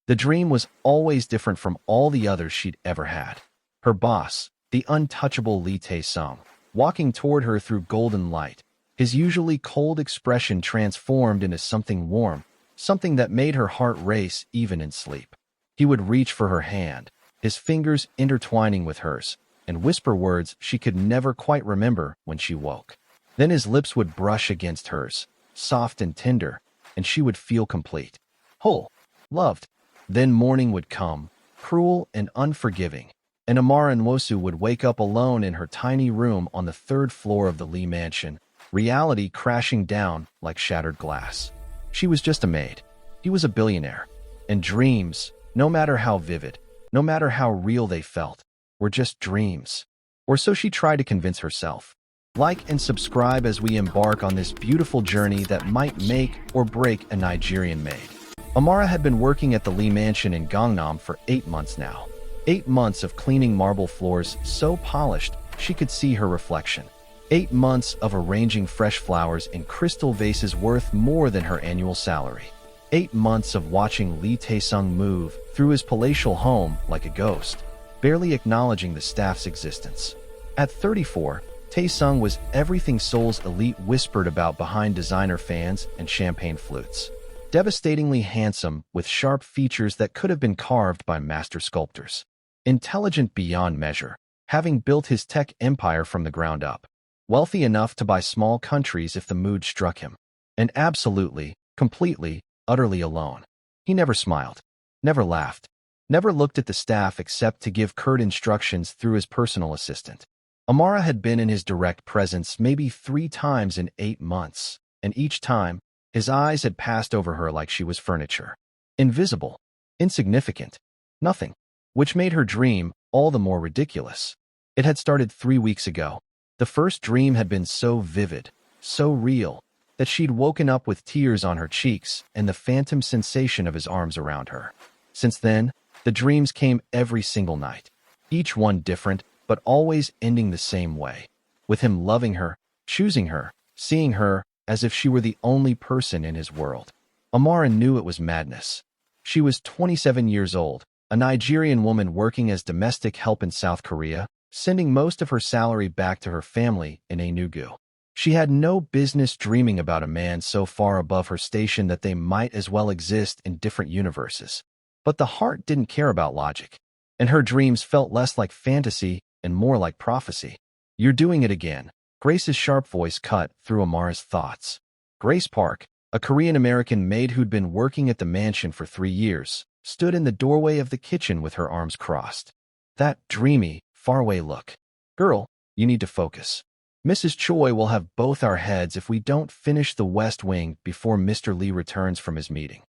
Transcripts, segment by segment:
The dream was always different from all the others she'd ever had. Her boss, the untouchable Lee Tae-sung, walking toward her through golden light, his usually cold expression transformed into something warm, something that made her heart race even in sleep. He would reach for her hand, his fingers intertwining with hers, and whisper words she could never quite remember when she woke. Then his lips would brush against hers, soft and tender, and she would feel complete, whole, loved. Then morning would come, cruel and unforgiving, and Amara Nwosu would wake up alone in her tiny room on the third floor of the Lee mansion, reality crashing down like shattered glass. She was just a maid. He was a billionaire. And dreams, no matter how vivid, no matter how real they felt, were just dreams. Or so she tried to convince herself. Like and subscribe as we embark on this beautiful journey that might make or break a Nigerian maid. Amara had been working at the Lee mansion in Gangnam for 8 months now. 8 months of cleaning marble floors so polished she could see her reflection. 8 months of arranging fresh flowers in crystal vases worth more than her annual salary. 8 months of watching Lee Tae-sung move through his palatial home like a ghost, barely acknowledging the staff's existence. At 34, Tae-sung was everything Seoul's elite whispered about behind designer fans and champagne flutes. Devastatingly handsome, with sharp features that could have been carved by master sculptors. Intelligent beyond measure, having built his tech empire from the ground up. Wealthy enough to buy small countries if the mood struck him. And absolutely, completely, utterly alone. He never smiled, never laughed, never looked at the staff except to give curt instructions through his personal assistant. Amara had been in his direct presence maybe 3 times in 8 months, and each time, his eyes had passed over her like she was furniture. Invisible, insignificant, nothing, which made her dream all the more ridiculous. It had started 3 weeks ago. The first dream had been so vivid, so real, that she'd woken up with tears on her cheeks and the phantom sensation of his arms around her. Since then, the dreams came every single night, each one different, but always ending the same way, with him loving her, choosing her, seeing her as if she were the only person in his world. Amara knew it was madness. She was 27 years old, a Nigerian woman working as domestic help in South Korea, sending most of her salary back to her family in Enugu. She had no business dreaming about a man so far above her station that they might as well exist in different universes. But the heart didn't care about logic, and her dreams felt less like fantasy and more like prophecy. "You're doing it again." Grace's sharp voice cut through Amara's thoughts. Grace Park, a Korean-American maid who'd been working at the mansion for 3 years, stood in the doorway of the kitchen with her arms crossed. That dreamy, faraway look. "Girl, you need to focus. Mrs. Choi will have both our heads if we don't finish the West Wing before Mr. Lee returns from his meeting."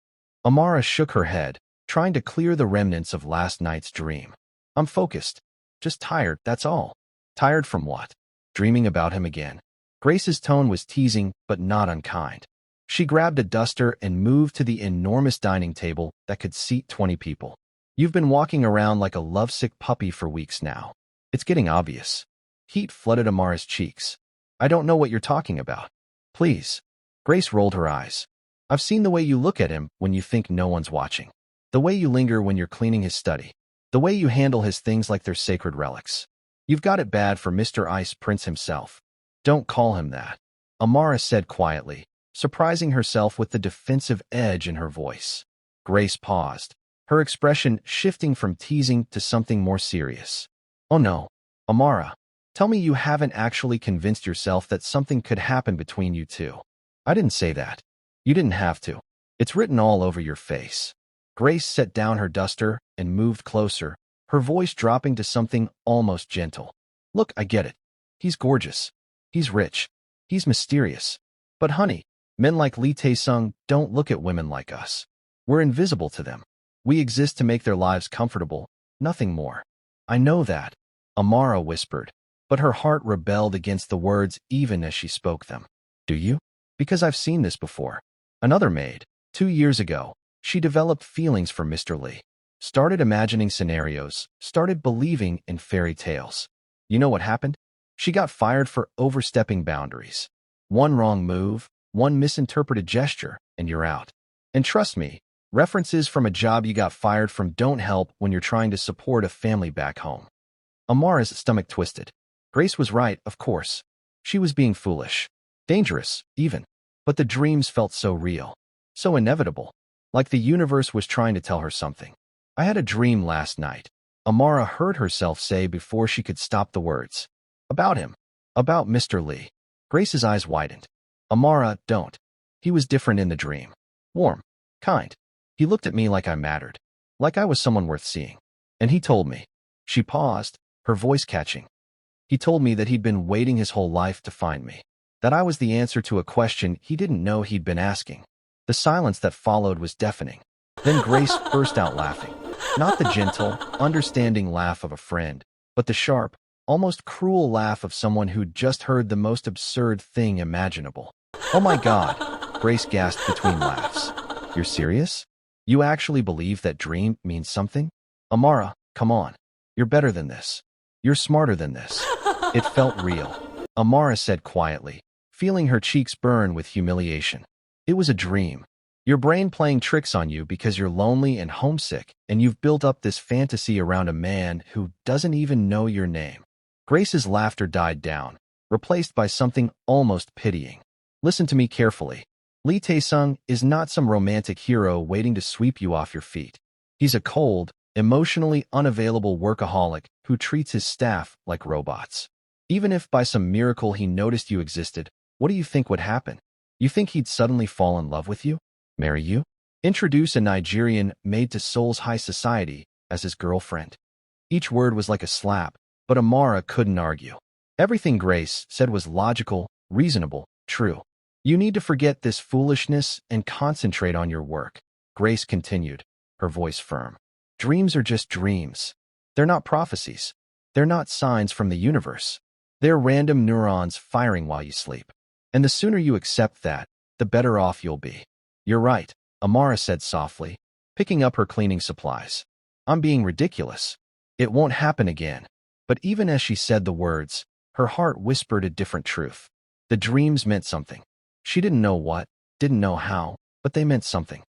Amara shook her head, trying to clear the remnants of last night's dream. "I'm focused. Just tired, that's all." "Tired from what?" "Dreaming about him again." Grace's tone was teasing, but not unkind. She grabbed a duster and moved to the enormous dining table that could seat 20 people. "You've been walking around like a lovesick puppy for weeks now. It's getting obvious." Heat flooded Amara's cheeks. "I don't know what you're talking about." "Please." Grace rolled her eyes. "I've seen the way you look at him when you think no one's watching. The way you linger when you're cleaning his study. The way you handle his things like they're sacred relics. You've got it bad for Mr. Ice Prince himself." "Don't call him that," Amara said quietly, surprising herself with the defensive edge in her voice. Grace paused, her expression shifting from teasing to something more serious. "Oh no, Amara. Tell me you haven't actually convinced yourself that something could happen between you two." "I didn't say that. You didn't have to. It's written all over your face." Grace set down her duster and moved closer, her voice dropping to something almost gentle. "Look, I get it. He's gorgeous. He's rich. He's mysterious. But honey, men like Lee Tae-sung don't look at women like us. We're invisible to them. We exist to make their lives comfortable, nothing more." "I know that," Amara whispered, but her heart rebelled against the words even as she spoke them. "Do you?" "Because I've seen this before. Another maid, 2 years ago, she developed feelings for Mr. Lee. Started imagining scenarios, started believing in fairy tales. You know what happened? She got fired for overstepping boundaries. One wrong move, one misinterpreted gesture, and you're out. And trust me, References from a job you got fired from don't help when you're trying to support a family back home. Amara's stomach twisted. Grace was right, of course. She was being foolish. Dangerous, even. But the dreams felt so real. So inevitable. Like the universe was trying to tell her something. I had a dream last night. Amara heard herself say before she could stop the words. About him. About Mr. Lee. Grace's eyes widened. Amara, don't. He was different in the dream. Warm. Kind. He looked at me like I mattered. Like I was someone worth seeing. And he told me. She paused, her voice catching. He told me that he'd been waiting his whole life to find me. That I was the answer to a question he didn't know he'd been asking. The silence that followed was deafening. Then Grace burst out laughing. Not the gentle, understanding laugh of a friend, but the sharp, almost cruel laugh of someone who'd just heard the most absurd thing imaginable. Oh my God, Grace gasped between laughs. You're serious? You actually believe that dream means something? Amara, come on. You're better than this. You're smarter than this. It felt real. Amara said quietly, feeling her cheeks burn with humiliation. It was a dream. Your brain playing tricks on you because you're lonely and homesick, and you've built up this fantasy around a man who doesn't even know your name. Grace's laughter died down, replaced by something almost pitying. Listen to me carefully. Lee Tae-sung is not some romantic hero waiting to sweep you off your feet. He's a cold, emotionally unavailable workaholic who treats his staff like robots. Even if by some miracle he noticed you existed, what do you think would happen? You think he'd suddenly fall in love with you? Marry you? Introduce a Nigerian maid to Seoul's high society as his girlfriend? Each word was like a slap, but Amara couldn't argue. Everything Grace said was logical, reasonable, true. You need to forget this foolishness and concentrate on your work, Grace continued, her voice firm. Dreams are just dreams. They're not prophecies. They're not signs from the universe. They're random neurons firing while you sleep. And the sooner you accept that, the better off you'll be. You're right, Amara said softly, picking up her cleaning supplies. I'm being ridiculous. It won't happen again. But even as she said the words, her heart whispered a different truth. The dreams meant something. She didn't know what, didn't know how, but they meant something.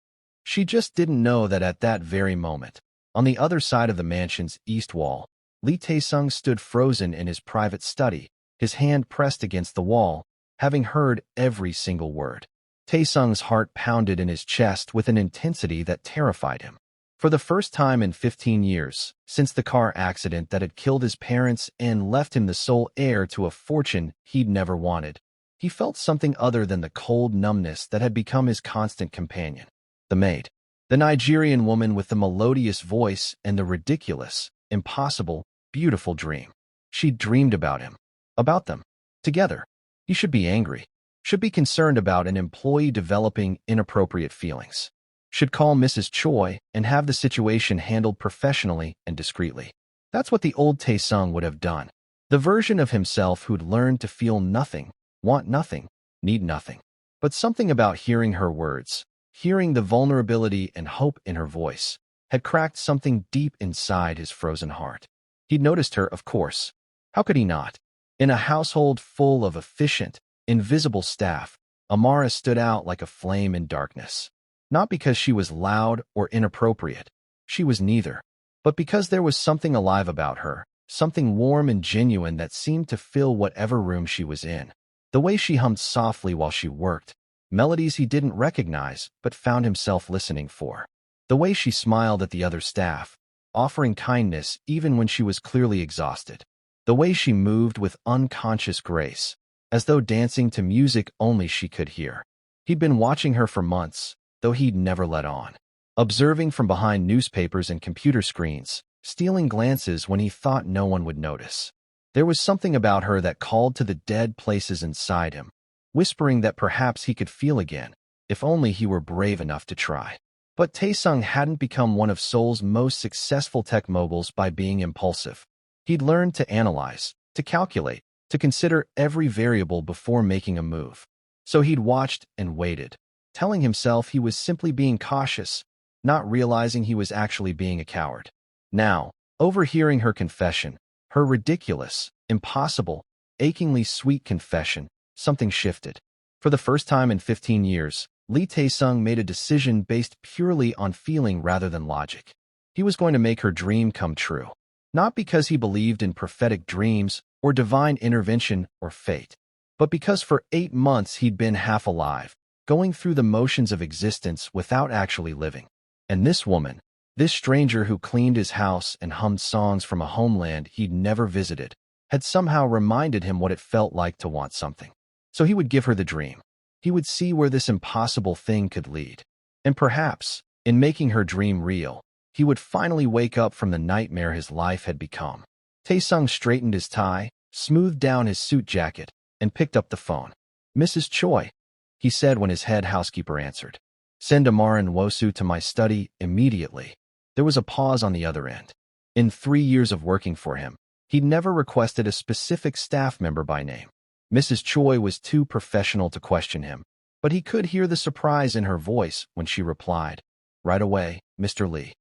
She just didn't know that at that very moment. On the other side of the mansion's east wall, Lee Tae-sung stood frozen in his private study, his hand pressed against the wall, having heard every single word. Tae-sung's heart pounded in his chest with an intensity that terrified him. For the first time in 15 years, since the car accident that had killed his parents and left him the sole heir to a fortune he'd never wanted, he felt something other than the cold numbness that had become his constant companion. The maid. The Nigerian woman with the melodious voice and the ridiculous, impossible, beautiful dream. She'd dreamed about him. About them. Together. He should be angry. Should be concerned about an employee developing inappropriate feelings. Should call Mrs. Choi and have the situation handled professionally and discreetly. That's what the old Tae-sung would have done. The version of himself who'd learned to feel nothing, want nothing, need nothing. But something about hearing her words, hearing the vulnerability and hope in her voice, had cracked something deep inside his frozen heart. He'd noticed her, of course. How could he not? In a household full of efficient, invisible staff, Amara stood out like a flame in darkness. Not because she was loud or inappropriate. She was neither. But because there was something alive about her, something warm and genuine that seemed to fill whatever room she was in. The way she hummed softly while she worked, melodies he didn't recognize but found himself listening for. The way she smiled at the other staff, offering kindness even when she was clearly exhausted. The way she moved with unconscious grace, as though dancing to music only she could hear. He'd been watching her for months, though he'd never let on. Observing from behind newspapers and computer screens, stealing glances when he thought no one would notice. There was something about her that called to the dead places inside him, whispering that perhaps he could feel again, if only he were brave enough to try. But Tae-sung hadn't become one of Seoul's most successful tech moguls by being impulsive. He'd learned to analyze, to calculate, to consider every variable before making a move. So he'd watched and waited, telling himself he was simply being cautious, not realizing he was actually being a coward. Now, overhearing her confession, her ridiculous, impossible, achingly sweet confession, something shifted. For the first time in 15 years, Lee Tae-sung made a decision based purely on feeling rather than logic. He was going to make her dream come true, not because he believed in prophetic dreams or divine intervention or fate, but because for 8 months he'd been half alive, going through the motions of existence without actually living. And this woman, this stranger who cleaned his house and hummed songs from a homeland he'd never visited, had somehow reminded him what it felt like to want something. So he would give her the dream. He would see where this impossible thing could lead. And perhaps, in making her dream real, he would finally wake up from the nightmare his life had become. Tae-sung straightened his tie, smoothed down his suit jacket, and picked up the phone. "Mrs. Choi," he said when his head housekeeper answered. "Send Amara and Wosu to my study immediately." There was a pause on the other end. In 3 years of working for him, he'd never requested a specific staff member by name. Mrs. Choi was too professional to question him, but he could hear the surprise in her voice when she replied, "Right away, Mr. Lee."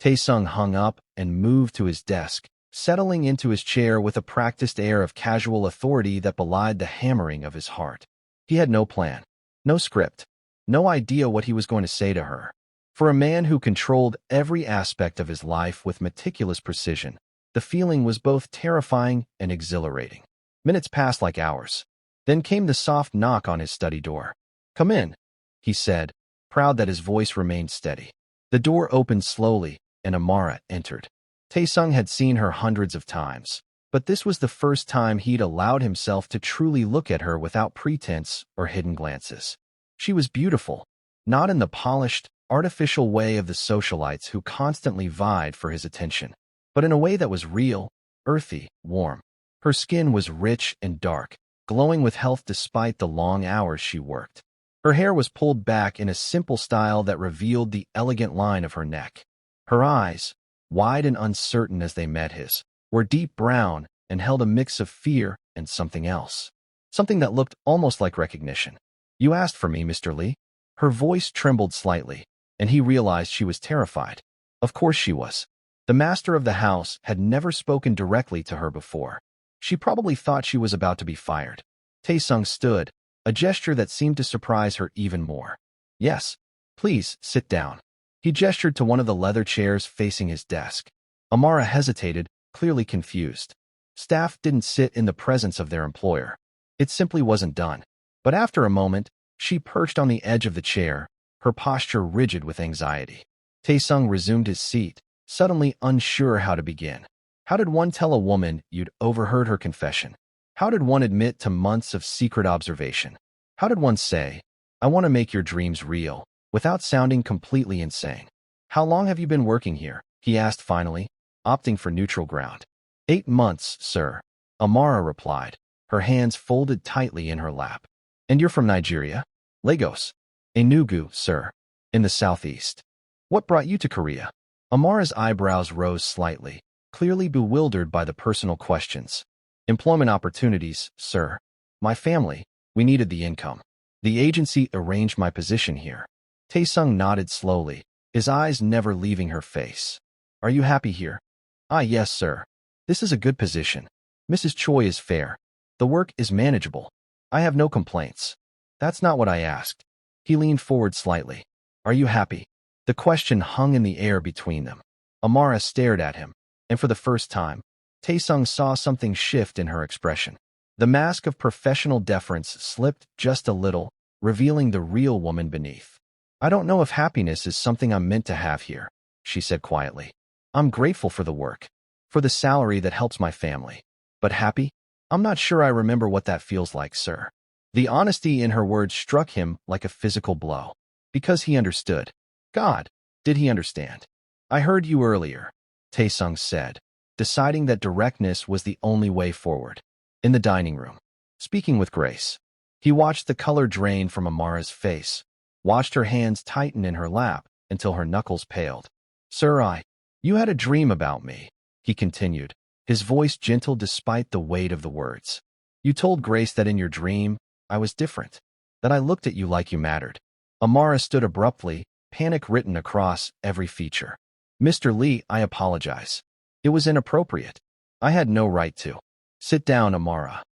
Tae-sung hung up and moved to his desk, settling into his chair with a practiced air of casual authority that belied the hammering of his heart. He had no plan, no script, no idea what he was going to say to her. For a man who controlled every aspect of his life with meticulous precision, the feeling was both terrifying and exhilarating. Minutes passed like hours. Then came the soft knock on his study door. "Come in," he said, proud that his voice remained steady. The door opened slowly, and Amara entered. Tae-sung had seen her hundreds of times, but this was the first time he'd allowed himself to truly look at her without pretense or hidden glances. She was beautiful, not in the polished, artificial way of the socialites who constantly vied for his attention, but in a way that was real, earthy, warm. Her skin was rich and dark, glowing with health despite the long hours she worked. Her hair was pulled back in a simple style that revealed the elegant line of her neck. Her eyes, wide and uncertain as they met his, were deep brown and held a mix of fear and something else. Something that looked almost like recognition. "You asked for me, Mr. Lee?" Her voice trembled slightly, and he realized she was terrified. Of course she was. The master of the house had never spoken directly to her before. She probably thought she was about to be fired. Tae-sung stood, a gesture that seemed to surprise her even more. "Yes, please, sit down." He gestured to one of the leather chairs facing his desk. Amara hesitated, clearly confused. Staff didn't sit in the presence of their employer. It simply wasn't done. But after a moment, she perched on the edge of the chair, her posture rigid with anxiety. Tae-sung resumed his seat, suddenly unsure how to begin. How did one tell a woman you'd overheard her confession? How did one admit to months of secret observation? How did one say, "I want to make your dreams real," without sounding completely insane? "How long have you been working here?" he asked finally, opting for neutral ground. 8 months, sir," Amara replied, her hands folded tightly in her lap. "And you're from Nigeria?" "Lagos. Enugu, sir. In the southeast." "What brought you to Korea?" Amara's eyebrows rose slightly, clearly bewildered by the personal questions. "Employment opportunities, sir. My family, we needed the income. The agency arranged my position here." Tae-sung nodded slowly, his eyes never leaving her face. "Are you happy here?" "Ah, yes, sir. This is a good position. Mrs. Choi is fair. The work is manageable. I have no complaints." "That's not what I asked." He leaned forward slightly. "Are you happy?" The question hung in the air between them. Amara stared at him, and for the first time, Tae-sung saw something shift in her expression. The mask of professional deference slipped just a little, revealing the real woman beneath. "I don't know if happiness is something I'm meant to have here," she said quietly. "I'm grateful for the work, for the salary that helps my family. But happy? I'm not sure I remember what that feels like, sir." The honesty in her words struck him like a physical blow. Because he understood. God, did he understand? "I heard you earlier," Tae-sung said, deciding that directness was the only way forward. In the dining room, speaking with grace, he watched the color drain from Amara's face, watched her hands tighten in her lap until her knuckles paled. "Sir, you had a dream about me," he continued, his voice gentle despite the weight of the words. "You told Grace that in your dream, I was different, that I looked at you like you mattered." Amara stood abruptly, panic written across every feature. "Mr. Lee, I apologize. It was inappropriate. I had no right to." "Sit down, Amara."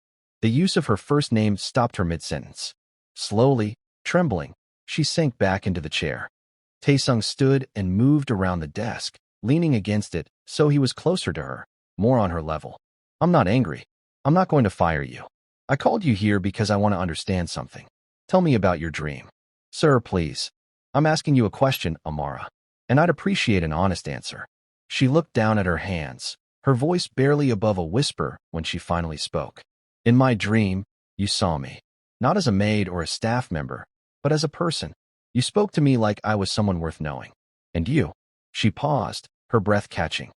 The use of her first name stopped her mid-sentence. Slowly, trembling, She sank back into the chair. Tae-sung stood and moved around the desk, leaning against it so he was closer to her, more on her level. I'm not angry. I'm not going to fire you. I called you here because I want to understand something. Tell me about your dream. Sir, please. I'm asking you a question, Amara, and I'd appreciate an honest answer. She looked down at her hands, her voice barely above a whisper when she finally spoke. In my dream, you saw me, not as a maid or a staff member, but as a person. You spoke to me like I was someone worth knowing. And you. She paused, her breath catching.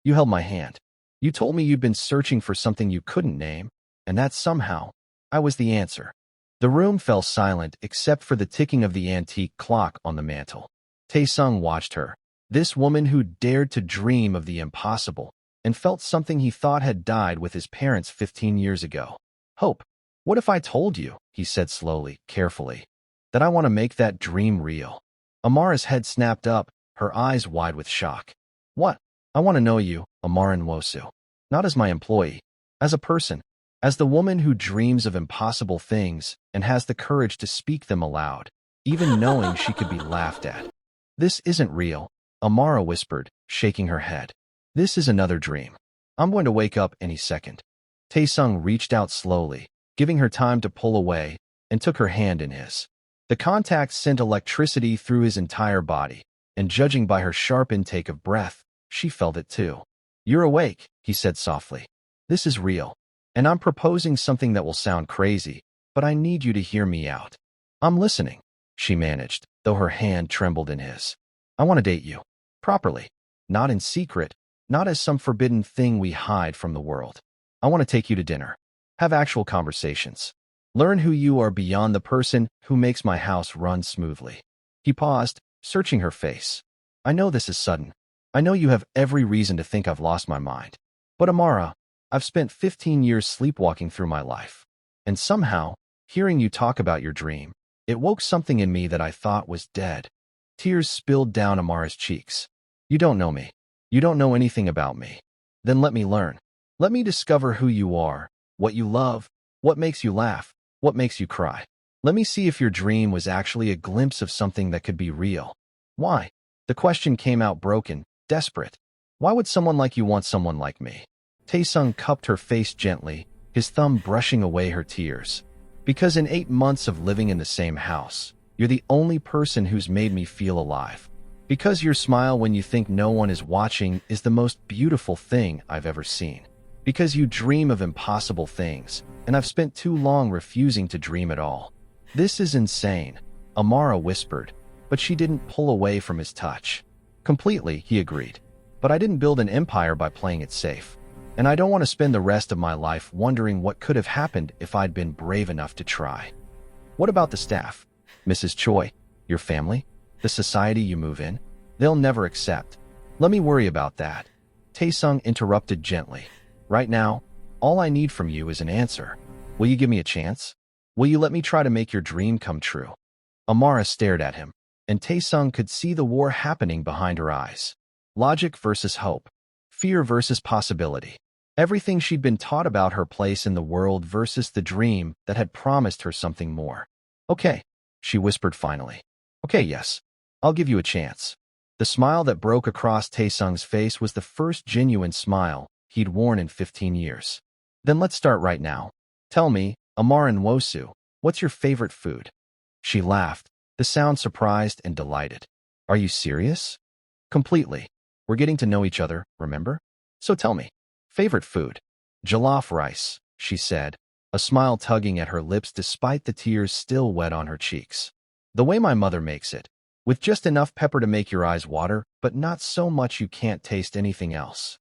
You held my hand. You told me you'd been searching for something you couldn't name, and that somehow, I was the answer. The room fell silent except for the ticking of the antique clock on the mantel. Tae-sung watched her, this woman who dared to dream of the impossible, and felt something he thought had died with his parents 15 years ago. Hope. What if I told you, he said slowly, carefully, that I want to make that dream real? Amara's head snapped up, her eyes wide with shock. What? I want to know you, Amara Nwosu. Not as my employee, as a person, as the woman who dreams of impossible things and has the courage to speak them aloud, even knowing she could be laughed at. This isn't real, Amara whispered, shaking her head. This is another dream. I'm going to wake up any second. Tae-sung reached out slowly, giving her time to pull away, and took her hand in his. The contact sent electricity through his entire body, and judging by her sharp intake of breath, she felt it too. You're awake, he said softly. This is real, and I'm proposing something that will sound crazy, but I need you to hear me out. I'm listening, she managed, though her hand trembled in his. I want to date you. Properly. Not in secret, not as some forbidden thing we hide from the world. I want to take you to dinner. Have actual conversations. Learn who you are beyond the person who makes my house run smoothly. He paused, searching her face. I know this is sudden. I know you have every reason to think I've lost my mind. But Amara, I've spent 15 years sleepwalking through my life. And somehow, hearing you talk about your dream, it woke something in me that I thought was dead. Tears spilled down Amara's cheeks. You don't know me. You don't know anything about me. Then let me learn. Let me discover who you are, what you love, what makes you laugh, what makes you cry. Let me see if your dream was actually a glimpse of something that could be real. Why? The question came out broken, desperate. Why would someone like you want someone like me? Tae-sung cupped her face gently, his thumb brushing away her tears. Because in 8 months of living in the same house, you're the only person who's made me feel alive. Because your smile when you think no one is watching is the most beautiful thing I've ever seen. Because you dream of impossible things, and I've spent too long refusing to dream at all. This is insane, Amara whispered, but she didn't pull away from his touch. Completely, he agreed. But I didn't build an empire by playing it safe. And I don't want to spend the rest of my life wondering what could have happened if I'd been brave enough to try. What about the staff? Mrs. Choi, your family? The society you move in? They'll never accept. Let me worry about that. Tae-sung interrupted gently. Right now, all I need from you is an answer. Will you give me a chance? Will you let me try to make your dream come true? Amara stared at him, and Tae-sung could see the war happening behind her eyes. Logic versus hope. Fear versus possibility. Everything she'd been taught about her place in the world versus the dream that had promised her something more. Okay, she whispered finally. Okay, yes. I'll give you a chance. The smile that broke across Tae-sung's face was the first genuine smile he'd worn in 15 years. Then let's start right now. Tell me, Amara Nwosu, what's your favorite food? She laughed, the sound surprised and delighted. Are you serious? Completely. We're getting to know each other, remember? So tell me. Favorite food? Jollof rice, she said, a smile tugging at her lips despite the tears still wet on her cheeks. The way my mother makes it, with just enough pepper to make your eyes water, but not so much you can't taste anything else.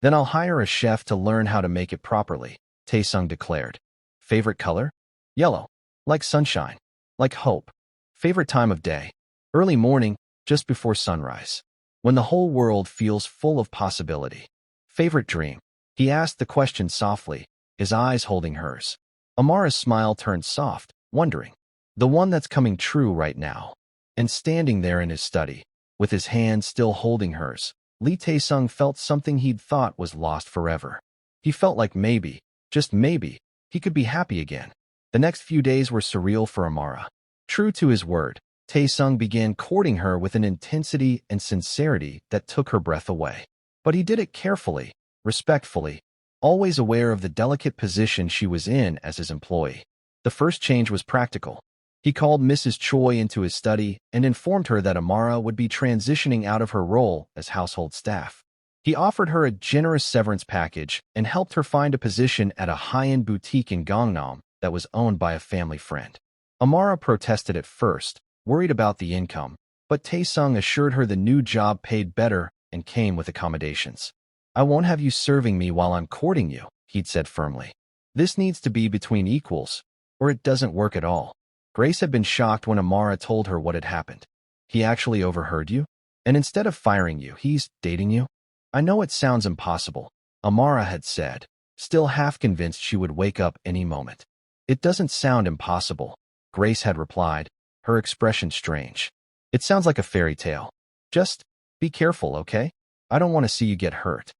Then I'll hire a chef to learn how to make it properly, Tae-sung declared. Favorite color? Yellow. Like sunshine. Like hope. Favorite time of day? Early morning, just before sunrise. When the whole world feels full of possibility. Favorite dream? He asked the question softly, his eyes holding hers. Amara's smile turned soft, wondering. The one that's coming true right now. And standing there in his study, with his hand still holding hers, Lee Tae-sung felt something he'd thought was lost forever. He felt like maybe, just maybe, he could be happy again. The next few days were surreal for Amara. True to his word, Tae-sung began courting her with an intensity and sincerity that took her breath away. But he did it carefully, respectfully, always aware of the delicate position she was in as his employee. The first change was practical. He called Mrs. Choi into his study and informed her that Amara would be transitioning out of her role as household staff. He offered her a generous severance package and helped her find a position at a high-end boutique in Gangnam that was owned by a family friend. Amara protested at first, worried about the income, but Tae-sung assured her the new job paid better and came with accommodations. "I won't have you serving me while I'm courting you," he'd said firmly. "This needs to be between equals, or it doesn't work at all." Grace had been shocked when Amara told her what had happened. "He actually overheard you? And instead of firing you, he's dating you?" "I know it sounds impossible," Amara had said, still half convinced she would wake up any moment. "It doesn't sound impossible," Grace had replied, her expression strange. "It sounds like a fairy tale. Just be careful, okay? I don't want to see you get hurt."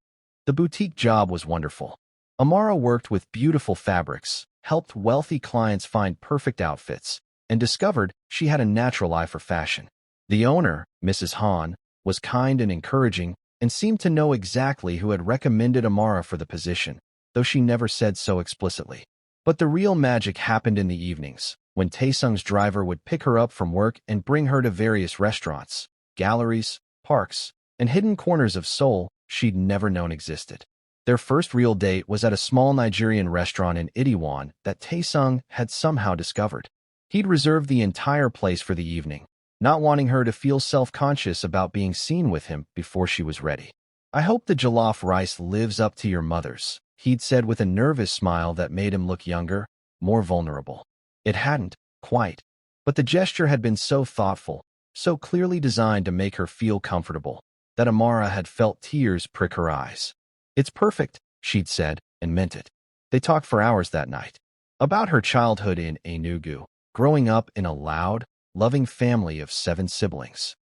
The boutique job was wonderful. Amara worked with beautiful fabrics, helped wealthy clients find perfect outfits, and discovered she had a natural eye for fashion. The owner, Mrs. Han, was kind and encouraging and seemed to know exactly who had recommended Amara for the position, though she never said so explicitly. But the real magic happened in the evenings, when Tae-sung's driver would pick her up from work and bring her to various restaurants, galleries, parks, and hidden corners of Seoul she'd never known existed. Their first real date was at a small Nigerian restaurant in Itaewon that Tae-sung had somehow discovered. He'd reserved the entire place for the evening, not wanting her to feel self-conscious about being seen with him before she was ready. "I hope the jollof rice lives up to your mother's," he'd said with a nervous smile that made him look younger, more vulnerable. It hadn't, quite, but the gesture had been so thoughtful, so clearly designed to make her feel comfortable, that Amara had felt tears prick her eyes. "It's perfect," she'd said, and meant it. They talked for hours that night. About her childhood in Enugu, growing up in a loud, loving family of 7 siblings.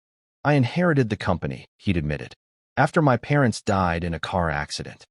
"I inherited the company," he'd admitted, "after my parents died in a car accident.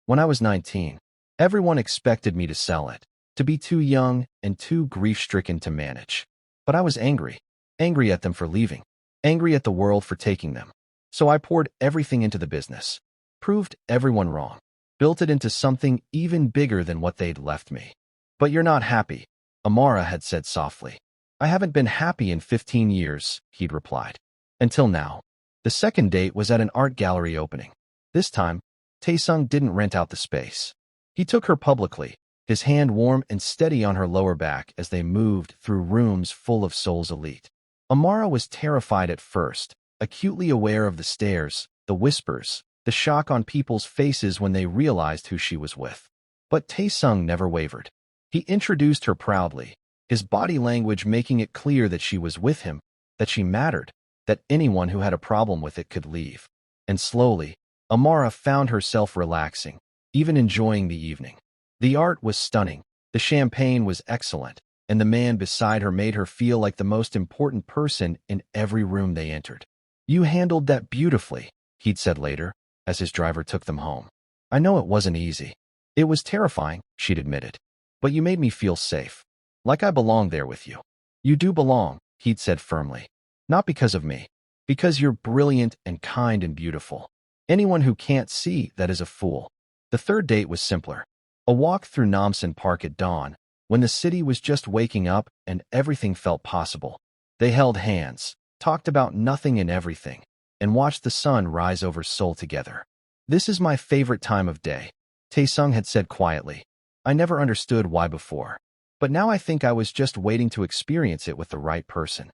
When I was 19, everyone expected me to sell it, to be too young and too grief-stricken to manage. But I was angry at them for leaving, angry at the world for taking them. So I poured everything into the business, proved everyone wrong, built it into something even bigger than what they'd left me." "But you're not happy," Amara had said softly. "I haven't been happy in 15 years, he'd replied. "Until now." The second date was at an art gallery opening. This time, Tae-sung didn't rent out the space. He took her publicly, his hand warm and steady on her lower back as they moved through rooms full of Seoul's elite. Amara was terrified at first, acutely aware of the stares, the whispers, the shock on people's faces when they realized who she was with. But Tae-sung never wavered. He introduced her proudly, his body language making it clear that she was with him, that she mattered, that anyone who had a problem with it could leave. And slowly, Amara found herself relaxing, even enjoying the evening. The art was stunning, the champagne was excellent, and the man beside her made her feel like the most important person in every room they entered. "You handled that beautifully," he'd said later, as his driver took them home. "I know it wasn't easy. It was terrifying," she'd admitted. "But you made me feel safe. Like I belonged there with you." "You do belong," he'd said firmly. "Not because of me. Because you're brilliant and kind and beautiful. Anyone who can't see that is a fool." The third date was simpler. A walk through Namsan Park at dawn, when the city was just waking up and everything felt possible. They held hands, talked about nothing and everything, and watched the sun rise over Seoul together. "This is my favorite time of day," Tae-sung had said quietly. "I never understood why before. But now I think I was just waiting to experience it with the right person."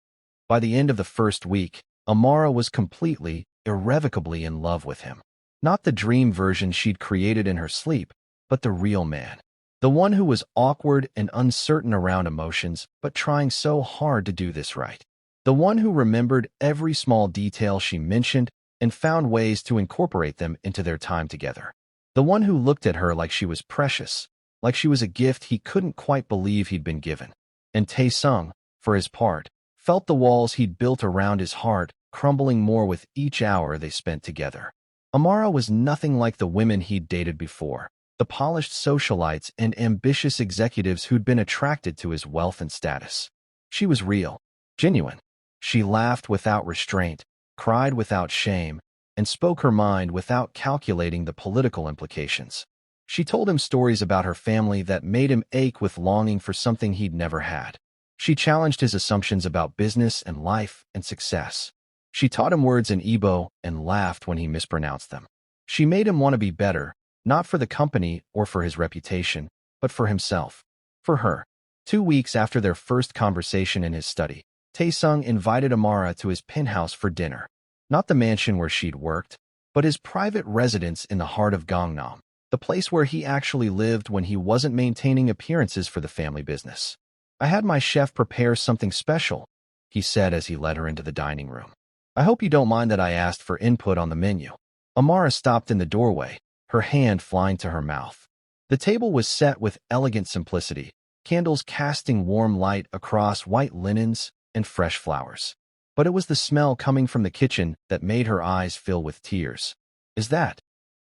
By the end of the first week, Amara was completely, irrevocably in love with him. Not the dream version she'd created in her sleep, but the real man. The one who was awkward and uncertain around emotions, but trying so hard to do this right. The one who remembered every small detail she mentioned and found ways to incorporate them into their time together. The one who looked at her like she was precious, like she was a gift he couldn't quite believe he'd been given. And Tae-sung, for his part, felt the walls he'd built around his heart crumbling more with each hour they spent together. Amara was nothing like the women he'd dated before, the polished socialites and ambitious executives who'd been attracted to his wealth and status. She was real, genuine, She laughed without restraint, cried without shame, and spoke her mind without calculating the political implications. She told him stories about her family that made him ache with longing for something he'd never had. She challenged his assumptions about business and life and success. She taught him words in Igbo and laughed when he mispronounced them. She made him want to be better, not for the company or for his reputation, but for himself. For her. 2 weeks after their first conversation in his study, Tae-sung invited Amara to his penthouse for dinner. Not the mansion where she'd worked, but his private residence in the heart of Gangnam, the place where he actually lived when he wasn't maintaining appearances for the family business. "I had my chef prepare something special," he said as he led her into the dining room. "I hope you don't mind that I asked for input on the menu." Amara stopped in the doorway, her hand flying to her mouth. The table was set with elegant simplicity, candles casting warm light across white linens and fresh flowers. But it was the smell coming from the kitchen that made her eyes fill with tears. "Is that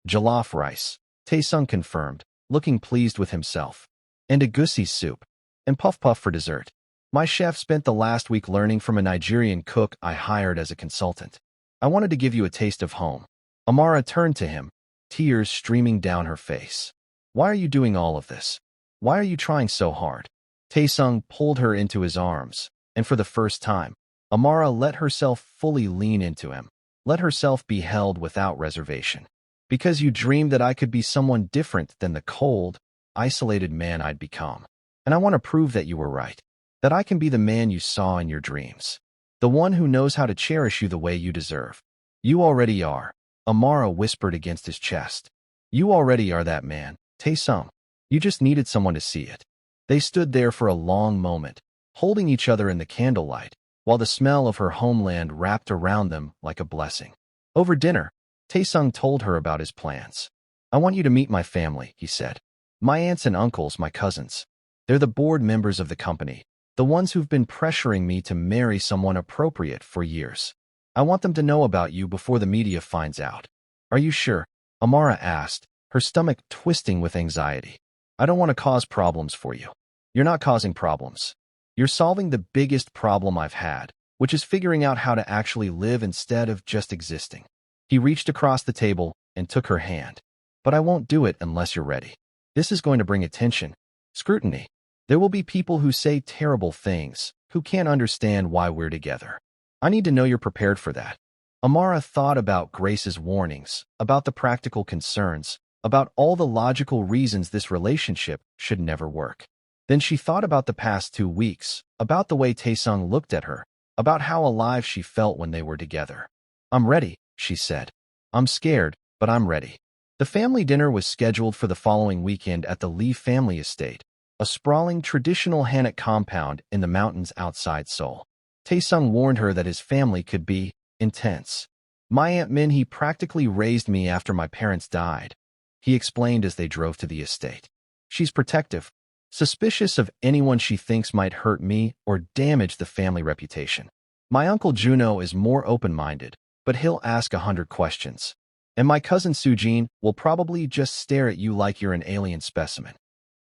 jollof rice?" Tae-sung confirmed, looking pleased with himself. "And a goosey soup. And puff-puff for dessert. My chef spent the last week learning from a Nigerian cook I hired as a consultant. I wanted to give you a taste of home." Amara turned to him, tears streaming down her face. "Why are you doing all of this? Why are you trying so hard?" Tae-sung pulled her into his arms, and for the first time, Amara let herself fully lean into him, let herself be held without reservation. "Because you dreamed that I could be someone different than the cold, isolated man I'd become. And I want to prove that you were right, that I can be the man you saw in your dreams, the one who knows how to cherish you the way you deserve." "You already are," Amara whispered against his chest. "You already are that man, Tae-sung. You just needed someone to see it." They stood there for a long moment, holding each other in the candlelight, while the smell of her homeland wrapped around them like a blessing. Over dinner, Tae-sung told her about his plans. "I want you to meet my family," he said. "My aunts and uncles, my cousins. They're the board members of the company, the ones who've been pressuring me to marry someone appropriate for years. I want them to know about you before the media finds out." "Are you sure?" Amara asked, her stomach twisting with anxiety. "I don't want to cause problems for you." "You're not causing problems. You're solving the biggest problem I've had, which is figuring out how to actually live instead of just existing." He reached across the table and took her hand. "But I won't do it unless you're ready. This is going to bring attention, scrutiny. There will be people who say terrible things, who can't understand why we're together. I need to know you're prepared for that." Amara thought about Grace's warnings, about the practical concerns, about all the logical reasons this relationship should never work. Then she thought about the past 2 weeks, about the way Tae-sung looked at her, about how alive she felt when they were together. "I'm ready," she said. "I'm scared, but I'm ready." The family dinner was scheduled for the following weekend at the Lee family estate, a sprawling traditional Hanok compound in the mountains outside Seoul. Tae-sung warned her that his family could be intense. "My Aunt Min-hee practically raised me after my parents died," he explained as they drove to the estate. "She's protective, suspicious of anyone she thinks might hurt me or damage the family reputation. My uncle Juno is more open-minded, but he'll ask 100 questions. And my cousin Sujin will probably just stare at you like you're an alien specimen."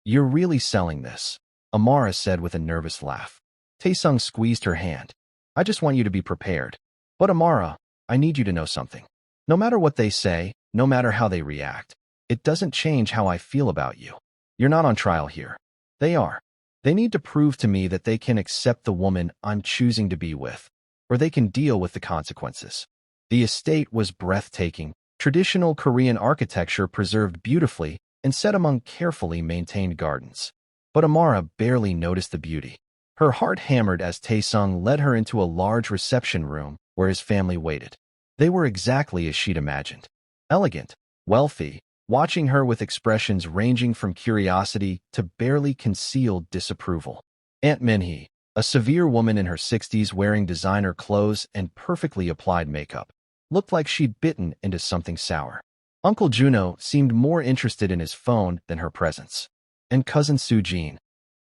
"You're really selling this," Amara said with a nervous laugh. Tae-sung squeezed her hand. "I just want you to be prepared. But Amara, I need you to know something. No matter what they say, no matter how they react, it doesn't change how I feel about you. You're not on trial here. They are. They need to prove to me that they can accept the woman I'm choosing to be with, or they can deal with the consequences." The estate was breathtaking, traditional Korean architecture preserved beautifully and set among carefully maintained gardens. But Amara barely noticed the beauty. Her heart hammered as Tae-sung led her into a large reception room where his family waited. They were exactly as she'd imagined. Elegant, wealthy, watching her with expressions ranging from curiosity to barely concealed disapproval. Aunt Min-hee, a severe woman in her 60s wearing designer clothes and perfectly applied makeup, looked like she'd bitten into something sour. Uncle Juno seemed more interested in his phone than her presence. And cousin Sujin,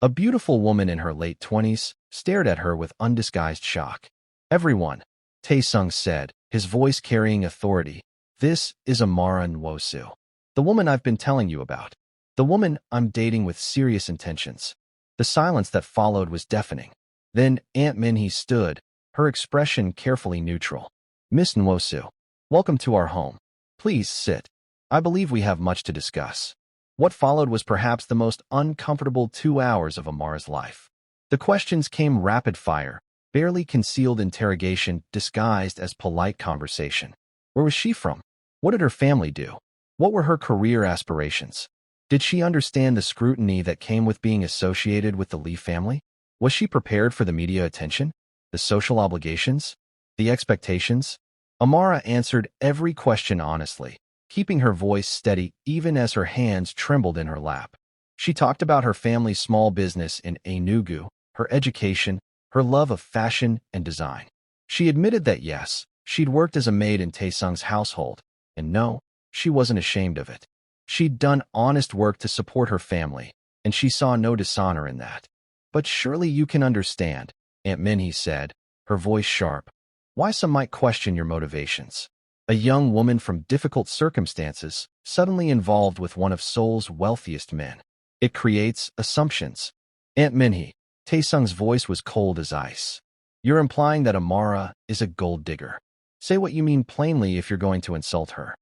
a beautiful woman in her late 20s, stared at her with undisguised shock. "Everyone," Tae-sung said, his voice carrying authority, "this is Amara Nwosu, the woman I've been telling you about, the woman I'm dating with serious intentions." The silence that followed was deafening. Then Aunt Min-hee stood, her expression carefully neutral. Miss Nwosu, welcome to our home. Please sit. I believe we have much to discuss. What followed was perhaps the most uncomfortable 2 hours of Amara's life. The questions came rapid fire, barely concealed interrogation disguised as polite conversation. Where was she from? What did her family do? What were her career aspirations? Did she understand the scrutiny that came with being associated with the Lee family? Was she prepared for the media attention? The social obligations? The expectations? Amara answered every question honestly, keeping her voice steady even as her hands trembled in her lap. She talked about her family's small business in Enugu, her education, her love of fashion and design. She admitted that yes, she'd worked as a maid in Tae-sung's household, and no, she wasn't ashamed of it. She'd done honest work to support her family, and she saw no dishonor in that. But surely you can understand, Aunt Minhee said, her voice sharp, why some might question your motivations. A young woman from difficult circumstances, suddenly involved with one of Seoul's wealthiest men. It creates assumptions. Aunt Minhee, Tae-sung's voice was cold as ice. You're implying that Amara is a gold digger. Say what you mean plainly if you're going to insult her.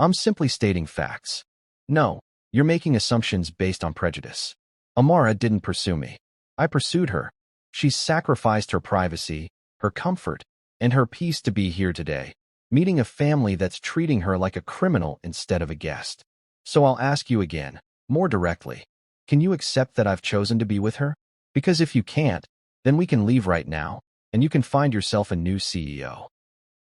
I'm simply stating facts. No, you're making assumptions based on prejudice. Amara didn't pursue me. I pursued her. She sacrificed her privacy, her comfort, and her peace to be here today, meeting a family that's treating her like a criminal instead of a guest. So I'll ask you again, more directly. Can you accept that I've chosen to be with her? Because if you can't, then we can leave right now, and you can find yourself a new CEO.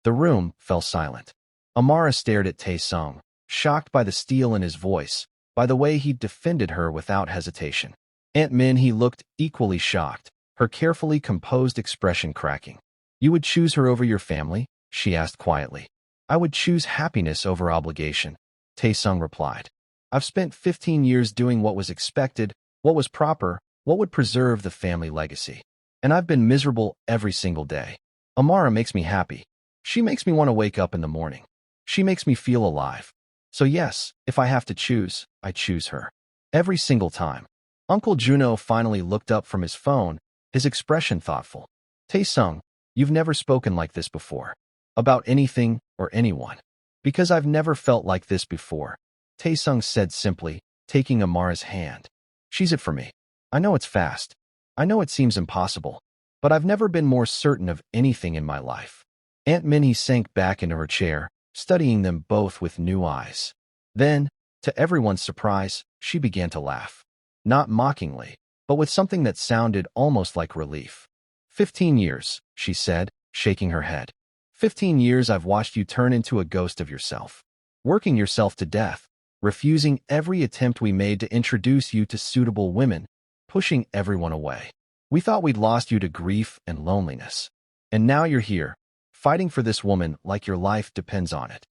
The room fell silent. Amara stared at Tae-sung, shocked by the steel in his voice, by the way he defended her without hesitation. Aunt Minhee looked equally shocked, her carefully composed expression cracking. You would choose her over your family? She asked quietly. I would choose happiness over obligation, Tae-sung replied. I've spent 15 years doing what was expected, what was proper, what would preserve the family legacy. And I've been miserable every single day. Amara makes me happy. She makes me want to wake up in the morning. She makes me feel alive. So yes, if I have to choose, I choose her. Every single time. Uncle Juno finally looked up from his phone, his expression thoughtful. Tae-sung, you've never spoken like this before. About anything or anyone. Because I've never felt like this before, Tae-sung said simply, taking Amara's hand. She's it for me. I know it's fast. I know it seems impossible. But I've never been more certain of anything in my life. Aunt Minhee sank back into her chair, studying them both with new eyes. Then, to everyone's surprise, she began to laugh. Not mockingly, but with something that sounded almost like relief. 15 years, she said, shaking her head. 15 years I've watched you turn into a ghost of yourself. Working yourself to death, refusing every attempt we made to introduce you to suitable women, pushing everyone away. We thought we'd lost you to grief and loneliness. And now you're here, fighting for this woman like your life depends on it.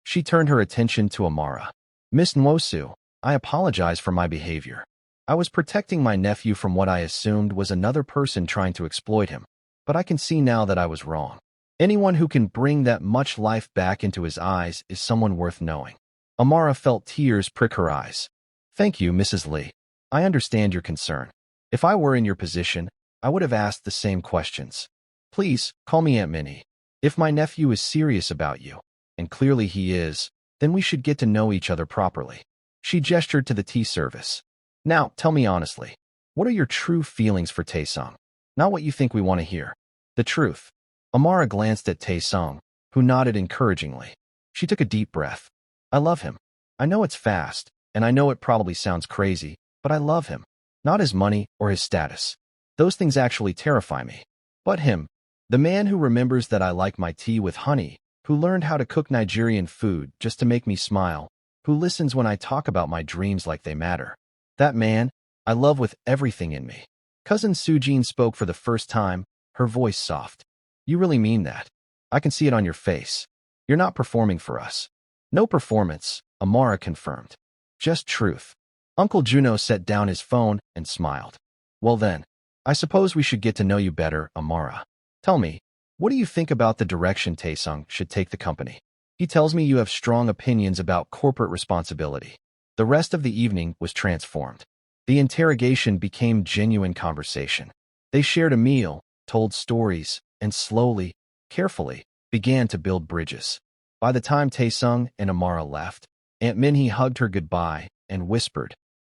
She turned her attention to Amara. Miss Nwosu, I apologize for my behavior. I was protecting my nephew from what I assumed was another person trying to exploit him, but I can see now that I was wrong. Anyone who can bring that much life back into his eyes is someone worth knowing. Amara felt tears prick her eyes. Thank you, Mrs. Lee. I understand your concern. If I were in your position, I would have asked the same questions. Please, call me Aunt Minhee. If my nephew is serious about you, and clearly he is, then we should get to know each other properly. She gestured to the tea service. Now, tell me honestly, what are your true feelings for Tae-sung? Not what you think we want to hear. The truth. Amara glanced at Tae-sung, who nodded encouragingly. She took a deep breath. I love him. I know it's fast, and I know it probably sounds crazy, but I love him. Not his money or his status. Those things actually terrify me. But him. The man who remembers that I like my tea with honey, who learned how to cook Nigerian food just to make me smile, who listens when I talk about my dreams like they matter. That man, I love with everything in me. Cousin Sujin spoke for the first time, her voice soft. You really mean that? I can see it on your face. You're not performing for us. No performance, Amara confirmed. Just truth. Uncle Juno set down his phone and smiled. Well then, I suppose we should get to know you better, Amara. Tell me, what do you think about the direction Tae-sung should take the company? He tells me you have strong opinions about corporate responsibility. The rest of the evening was transformed. The interrogation became genuine conversation. They shared a meal, told stories, and slowly, carefully, began to build bridges. By the time Tae-sung and Amara left, Aunt Minhee hugged her goodbye and whispered,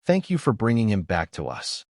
"Thank you for bringing him back to us."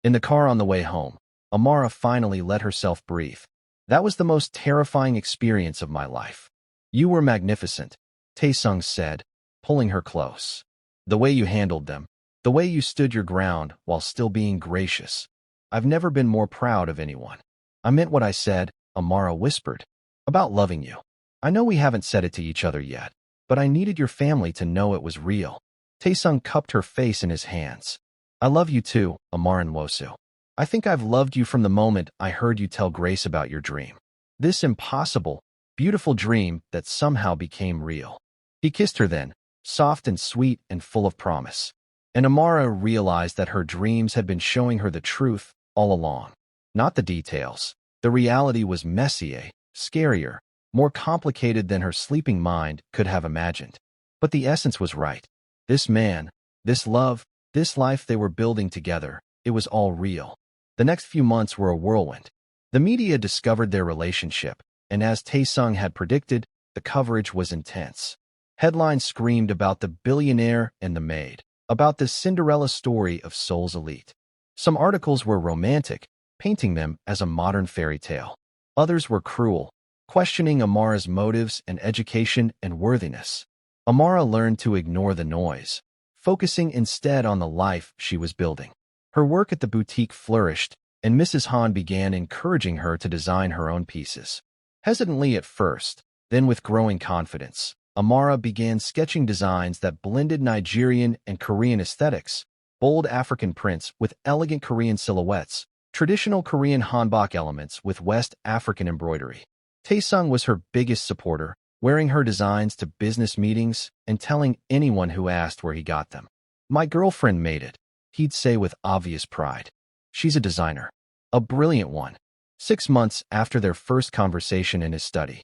In the car on the way home, Amara finally let herself breathe. "That was the most terrifying experience of my life. You were magnificent," Tae-sung said, pulling her close. "The way you handled them, the way you stood your ground while still being gracious. I've never been more proud of anyone." "I meant what I said," Amara whispered, "about loving you. I know we haven't said it to each other yet, but I needed your family to know it was real." Tae-sung cupped her face in his hands. "I love you too, Amara Nwosu. I think I've loved you from the moment I heard you tell Grace about your dream. This impossible, beautiful dream that somehow became real." He kissed her then, soft and sweet and full of promise. And Amara realized that her dreams had been showing her the truth all along. Not the details. The reality was messier, scarier, more complicated than her sleeping mind could have imagined. But the essence was right. This man, this love, this life they were building together, it was all real. The next few months were a whirlwind. The media discovered their relationship, and as Tae-sung had predicted, the coverage was intense. Headlines screamed about the billionaire and the maid, about the Cinderella story of Seoul's elite. Some articles were romantic, painting them as a modern fairy tale. Others were cruel, questioning Amara's motives and education and worthiness. Amara learned to ignore the noise, focusing instead on the life she was building. Her work at the boutique flourished, and Mrs. Han began encouraging her to design her own pieces. Hesitantly at first, then with growing confidence, Amara began sketching designs that blended Nigerian and Korean aesthetics, bold African prints with elegant Korean silhouettes, traditional Korean hanbok elements with West African embroidery. Tae-sung was her biggest supporter, wearing her designs to business meetings and telling anyone who asked where he got them. "My girlfriend made it," he'd say with obvious pride. "She's a designer. A brilliant one." 6 months after their first conversation in his study,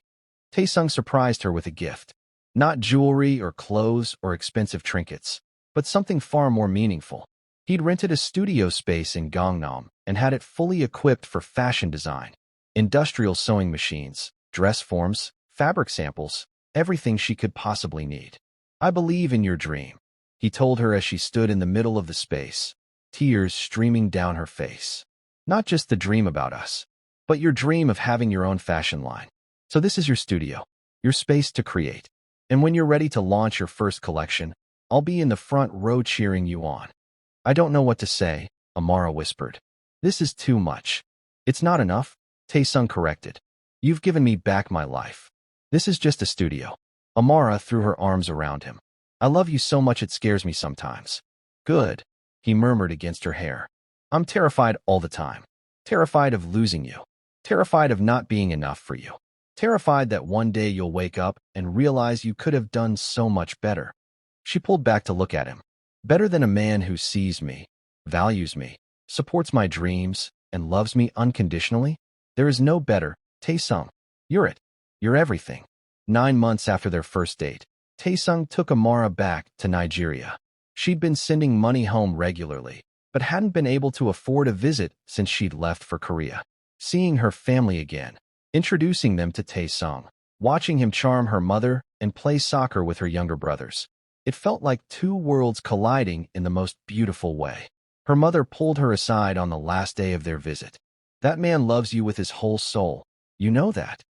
Tae-sung surprised her with a gift. Not jewelry or clothes or expensive trinkets, but something far more meaningful. He'd rented a studio space in Gangnam and had it fully equipped for fashion design. Industrial sewing machines, dress forms, fabric samples, everything she could possibly need. "I believe in your dream," he told her as she stood in the middle of the space, tears streaming down her face. "Not just the dream about us, but your dream of having your own fashion line. So this is your studio, your space to create. And when you're ready to launch your first collection, I'll be in the front row cheering you on." "I don't know what to say," Amara whispered. "This is too much." "It's not enough," Tae-sung corrected. "You've given me back my life. This is just a studio." Amara threw her arms around him. "I love you so much it scares me sometimes." "Good," he murmured against her hair. "I'm terrified all the time. Terrified of losing you. Terrified of not being enough for you. Terrified that one day you'll wake up and realize you could have done so much better." She pulled back to look at him. "Better than a man who sees me, values me, supports my dreams, and loves me unconditionally? There is no better, Tae-sung. You're it. You're everything." 9 months after their first date, Tae-sung took Amara back to Nigeria. She'd been sending money home regularly, but hadn't been able to afford a visit since she'd left for Korea. Seeing her family again, introducing them to Tae-sung, watching him charm her mother and play soccer with her younger brothers. It felt like two worlds colliding in the most beautiful way. Her mother pulled her aside on the last day of their visit. "That man loves you with his whole soul. You know that."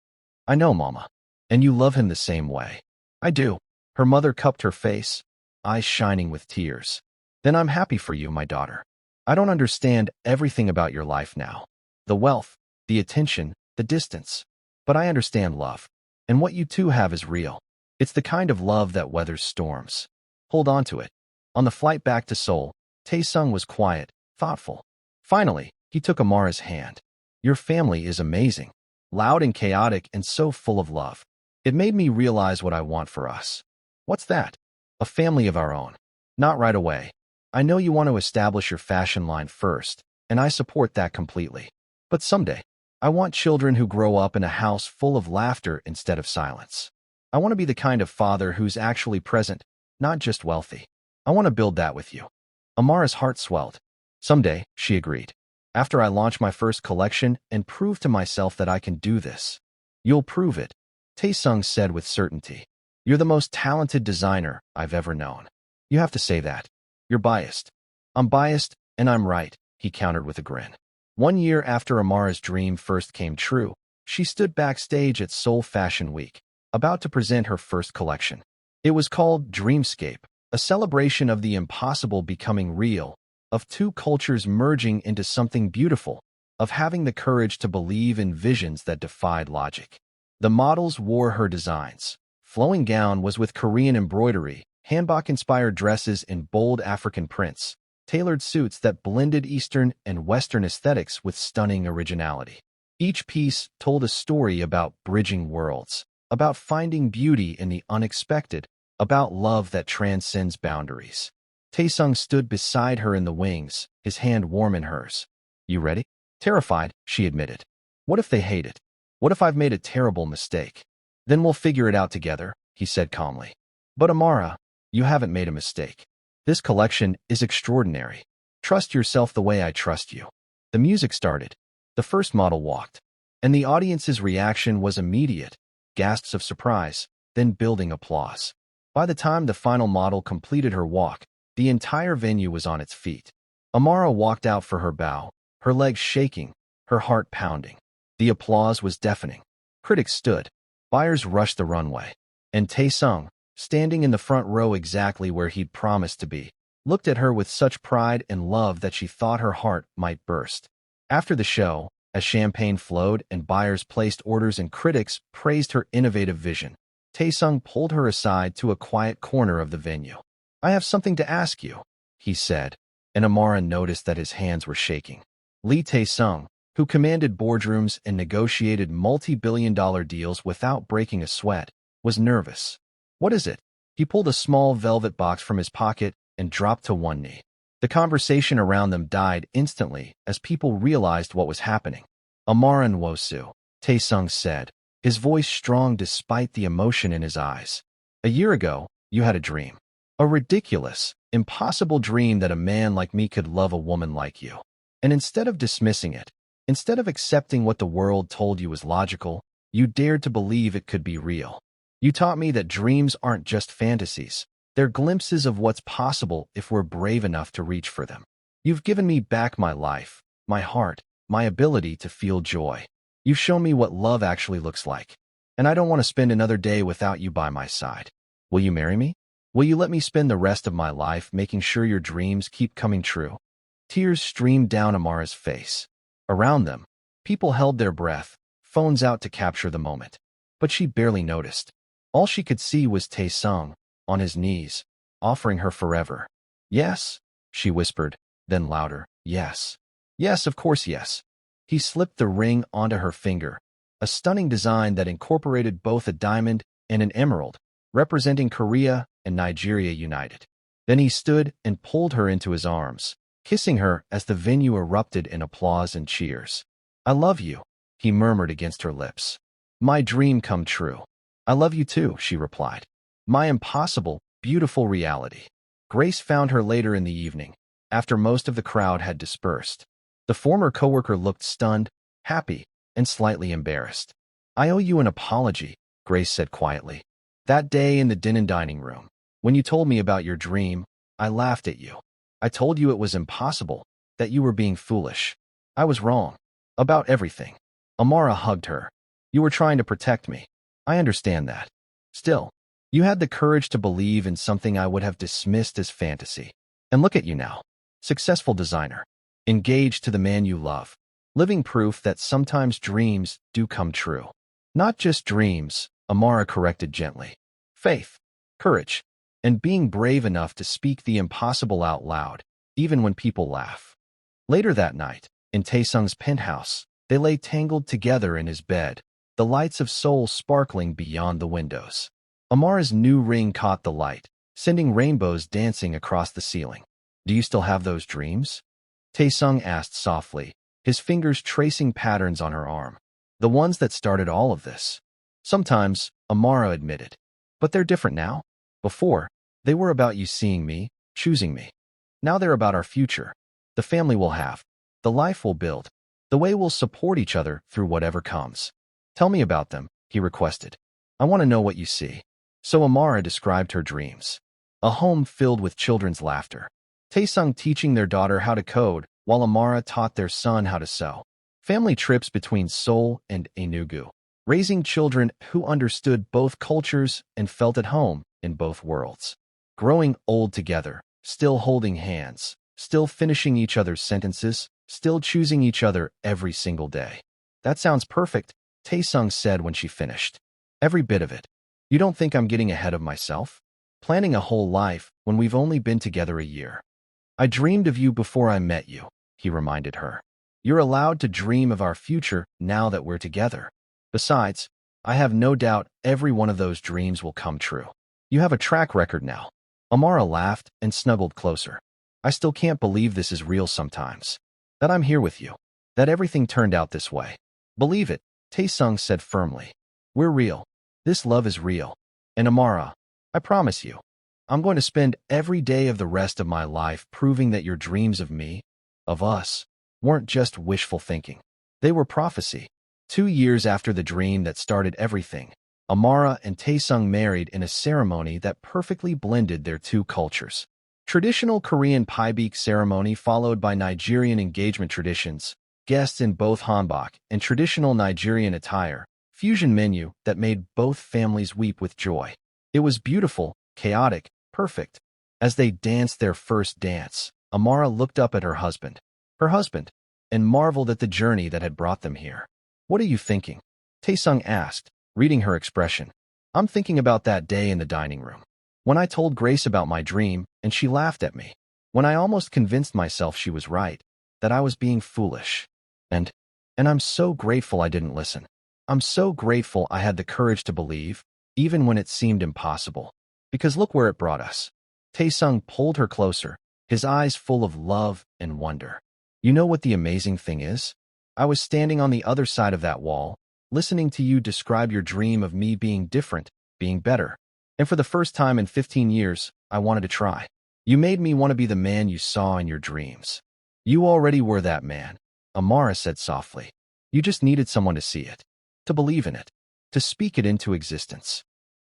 "I know, Mama. And you love him the same way." "I do." Her mother cupped her face, eyes shining with tears. "Then I'm happy for you, my daughter. I don't understand everything about your life now. The wealth, the attention, the distance. But I understand love. And what you two have is real. It's the kind of love that weathers storms. Hold on to it." On the flight back to Seoul, Tae-sung was quiet, thoughtful. Finally, he took Amara's hand. "Your family is amazing. Loud and chaotic and so full of love. It made me realize what I want for us." "What's that?" "A family of our own." "Not right away. I know you want to establish your fashion line first, and I support that completely. But someday, I want children who grow up in a house full of laughter instead of silence. I want to be the kind of father who's actually present, not just wealthy. I want to build that with you." Amara's heart swelled. "Someday," she agreed. After I launch my first collection and prove to myself that I can do this. You'll prove it, Tae-sung said with certainty. You're the most talented designer I've ever known. You have to say that. You're biased. I'm biased, and I'm right, he countered with a grin. 1 year after Amara's dream first came true, she stood backstage at Seoul Fashion Week, about to present her first collection. It was called Dreamscape, a celebration of the impossible becoming real, of two cultures merging into something beautiful, of having the courage to believe in visions that defied logic. The models wore her designs. Flowing gown was with Korean embroidery, hanbok-inspired dresses in bold African prints, tailored suits that blended Eastern and Western aesthetics with stunning originality. Each piece told a story about bridging worlds, about finding beauty in the unexpected, about love that transcends boundaries. Tae-sung stood beside her in the wings, his hand warm in hers. You ready? Terrified, she admitted. What if they hate it? What if I've made a terrible mistake? Then we'll figure it out together, he said calmly. But Amara, you haven't made a mistake. This collection is extraordinary. Trust yourself the way I trust you. The music started. The first model walked. And the audience's reaction was immediate. Gasps of surprise, then building applause. By the time the final model completed her walk, the entire venue was on its feet. Amara walked out for her bow, her legs shaking, her heart pounding. The applause was deafening. Critics stood. Buyers rushed the runway. And Tae-sung, standing in the front row exactly where he'd promised to be, looked at her with such pride and love that she thought her heart might burst. After the show, as champagne flowed and buyers placed orders and critics praised her innovative vision, Tae-sung pulled her aside to a quiet corner of the venue. I have something to ask you, he said, and Amara noticed that his hands were shaking. Lee Tae-sung, who commanded boardrooms and negotiated multi-billion-dollar deals without breaking a sweat, was nervous. What is it? He pulled a small velvet box from his pocket and dropped to one knee. The conversation around them died instantly as people realized what was happening. Amara Nwosu, Tae-sung said, his voice strong despite the emotion in his eyes. A year ago, you had a dream. A ridiculous, impossible dream that a man like me could love a woman like you. And instead of dismissing it, instead of accepting what the world told you was logical, you dared to believe it could be real. You taught me that dreams aren't just fantasies. They're glimpses of what's possible if we're brave enough to reach for them. You've given me back my life, my heart, my ability to feel joy. You've shown me what love actually looks like. And I don't want to spend another day without you by my side. Will you marry me? Will you let me spend the rest of my life making sure your dreams keep coming true? Tears streamed down Amara's face. Around them, people held their breath, phones out to capture the moment. But she barely noticed. All she could see was Tae-sung, on his knees, offering her forever. Yes, she whispered, then louder, yes. Yes, of course, yes. He slipped the ring onto her finger, a stunning design that incorporated both a diamond and an emerald, representing Korea and Nigeria united. Then he stood and pulled her into his arms, kissing her as the venue erupted in applause and cheers. I love you, he murmured against her lips. My dream come true. I love you too, she replied. My impossible, beautiful reality. Grace found her later in the evening, after most of the crowd had dispersed. The former coworker looked stunned, happy, and slightly embarrassed. I owe you an apology, Grace said quietly. That day in the dining room, when you told me about your dream, I laughed at you. I told you it was impossible, that you were being foolish. I was wrong. About everything. Amara hugged her. You were trying to protect me. I understand that. Still, you had the courage to believe in something I would have dismissed as fantasy. And look at you now. Successful designer. Engaged to the man you love. Living proof that sometimes dreams do come true. Not just dreams, Amara corrected gently. Faith, courage, and being brave enough to speak the impossible out loud, even when people laugh. Later that night, in Tae-sung's penthouse, they lay tangled together in his bed, the lights of Seoul sparkling beyond the windows. Amara's new ring caught the light, sending rainbows dancing across the ceiling. Do you still have those dreams? Tae-sung asked softly, his fingers tracing patterns on her arm. The ones that started all of this. Sometimes, Amara admitted. But they're different now. Before, they were about you seeing me, choosing me. Now they're about our future. The family we'll have. the life we'll build, the way we'll support each other through whatever comes. Tell me about them, he requested. I want to know what you see. So Amara described her dreams. A home filled with children's laughter. Tae-sung teaching their daughter how to code, while Amara taught their son how to sew. Family trips between Seoul and Enugu. Raising children who understood both cultures and felt at home in both worlds. Growing old together, still holding hands, still finishing each other's sentences, still choosing each other every single day. That sounds perfect, Tae-sung said when she finished. Every bit of it. You don't think I'm getting ahead of myself? Planning a whole life when we've only been together a year. I dreamed of you before I met you, he reminded her. You're allowed to dream of our future now that we're together. Besides, I have no doubt every one of those dreams will come true. You have a track record now. Amara laughed and snuggled closer. I still can't believe this is real sometimes. That I'm here with you. That everything turned out this way. Believe it, Tae-sung said firmly. We're real. This love is real. And Amara, I promise you, I'm going to spend every day of the rest of my life proving that your dreams of me, of us, weren't just wishful thinking. They were prophecy. 2 years after the dream that started everything, Amara and Tae-sung married in a ceremony that perfectly blended their two cultures. Traditional Korean paebaek ceremony followed by Nigerian engagement traditions, guests in both hanbok and traditional Nigerian attire, fusion menu that made both families weep with joy. It was beautiful, chaotic, perfect. As they danced their first dance, Amara looked up at her husband, and marveled at the journey that had brought them here. What are you thinking? Tae-sung asked, reading her expression. I'm thinking about that day in the dining room. When I told Grace about my dream, and she laughed at me. When I almost convinced myself she was right, that I was being foolish. And I'm so grateful I didn't listen. I'm so grateful I had the courage to believe, even when it seemed impossible. Because look where it brought us. Tae-sung pulled her closer, his eyes full of love and wonder. You know what the amazing thing is? I was standing on the other side of that wall, listening to you describe your dream of me being different, being better. And for the first time in 15 years, I wanted to try. You made me want to be the man you saw in your dreams. You already were that man, Amara said softly. You just needed someone to see it, to believe in it, to speak it into existence.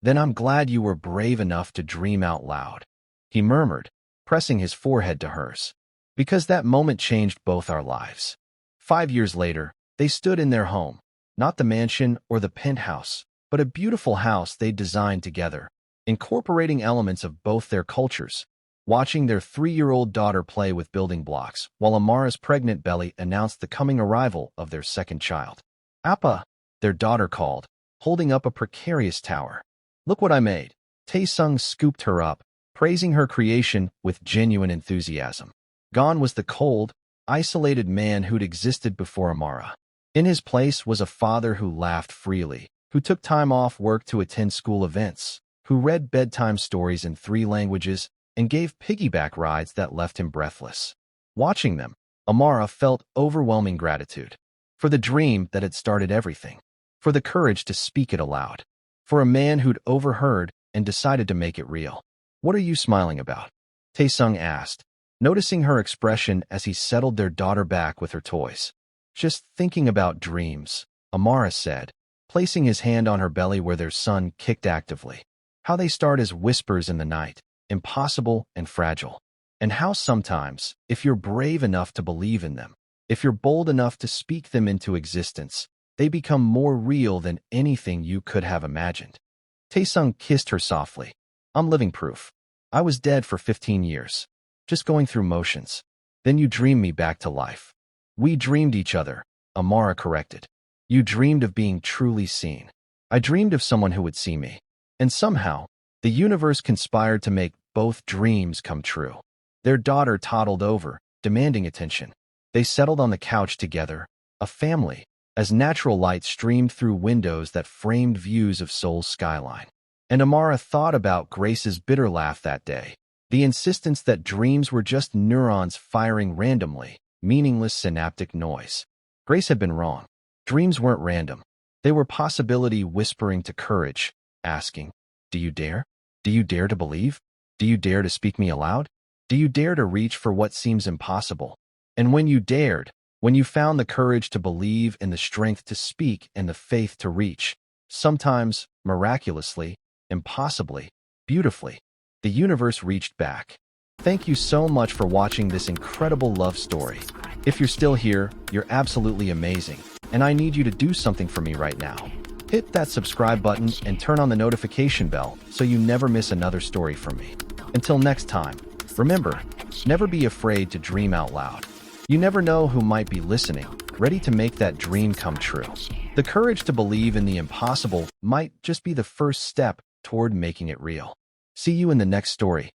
Then I'm glad you were brave enough to dream out loud, he murmured, pressing his forehead to hers. Because that moment changed both our lives. 5 years later, they stood in their home, not the mansion or the penthouse, but a beautiful house they designed together, incorporating elements of both their cultures, watching their 3-year-old daughter play with building blocks, while Amara's pregnant belly announced the coming arrival of their second child. Appa, their daughter called, holding up a precarious tower. Look what I made. Tae-sung scooped her up, praising her creation with genuine enthusiasm. Gone was the cold, isolated man who'd existed before Amara. In his place was a father who laughed freely, who took time off work to attend school events, who read bedtime stories in 3 languages, and gave piggyback rides that left him breathless. Watching them, Amara felt overwhelming gratitude. For the dream that had started everything. For the courage to speak it aloud. For a man who'd overheard and decided to make it real. What are you smiling about? Tae-sung asked, noticing her expression as he settled their daughter back with her toys. Just thinking about dreams, Amara said, placing his hand on her belly where their son kicked actively. How they start as whispers in the night, impossible and fragile. And how sometimes, if you're brave enough to believe in them, if you're bold enough to speak them into existence, they become more real than anything you could have imagined. Tae-sung kissed her softly. I'm living proof. I was dead for 15 years. Just going through motions. Then you dreamed me back to life. We dreamed each other, Amara corrected. You dreamed of being truly seen. I dreamed of someone who would see me. And somehow, the universe conspired to make both dreams come true. Their daughter toddled over, demanding attention. They settled on the couch together, a family, as natural light streamed through windows that framed views of Seoul's skyline. And Amara thought about Grace's bitter laugh that day. The insistence that dreams were just neurons firing randomly, meaningless synaptic noise. Grace had been wrong. Dreams weren't random. They were possibility whispering to courage, asking, do you dare? Do you dare to believe? Do you dare to speak me aloud? Do you dare to reach for what seems impossible? And when you dared, When you found the courage to believe and the strength to speak and the faith to reach, sometimes miraculously, impossibly, beautifully, the universe reached back. Thank you so much for watching this incredible love story. If you're still here, you're absolutely amazing, and I need you to do something for me right now. Hit that subscribe button and turn on the notification bell so you never miss another story from me. Until next time, remember, never be afraid to dream out loud. You never know who might be listening, ready to make that dream come true. The courage to believe in the impossible might just be the first step toward making it real. See you in the next story.